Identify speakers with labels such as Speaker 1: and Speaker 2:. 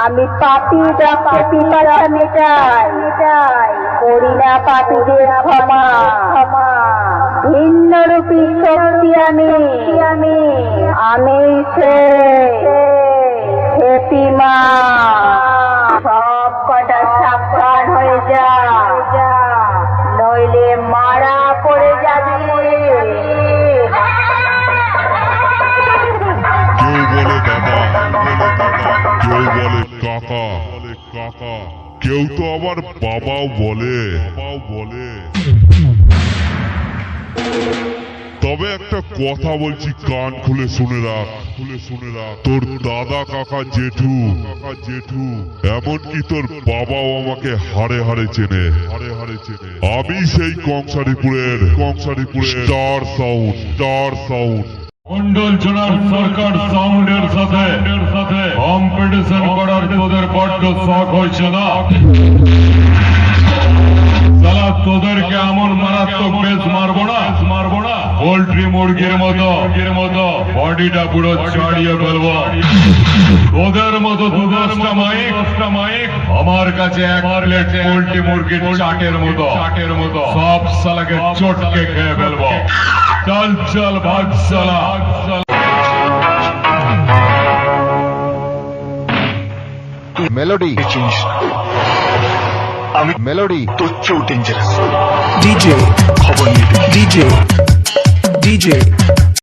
Speaker 1: আমি পাপী রক্তে পিপাসা মেটাই করি না পাপীদের ক্ষমা ভিন্ন রূপী শক্তি আমি সে হেপিমা সব কটা সাবধান হয়ে যা নইলে মারা পড়ে যাবে।
Speaker 2: কেউ বলে দাদা, কেউ বলে কাকা, কেউ তো আবার বাবাও বলে। তবে একটা কথা বলছি, কান খুলে শুনে রাখ, তোর দাদা কাকা জেঠু এমনকি তোর বাবাও আমাকে হাড়ে হাড়ে চেনে। আমি সেই কংসারীপুরের স্টার সাউন্ড।
Speaker 3: মন্ডল চোনার সরকার সাউন্ডের সাথে কম্পিটিশন করার তোদের বড্ড শখ হয়েছে না? সালা তোদেরকে এমন মারাত্মক বেশ মারবো না পোল্ট্রি মুরগির মতো বডিটা পুরো ছাড়িয়ে ফেলবো। তোদের মতো দু দশটা মাইক আমার কাছে এক প্লেট পোল্ট্রি মুরগির চাটের মতো সব সালাকে চটকে খেয়ে ফেলবো। চল ভাগ সালা।
Speaker 4: মেলোডি আমি মেলোডি
Speaker 5: তোর চেয়েও ডেঞ্জারাস
Speaker 6: DJ
Speaker 5: খবর নিবি
Speaker 6: DJ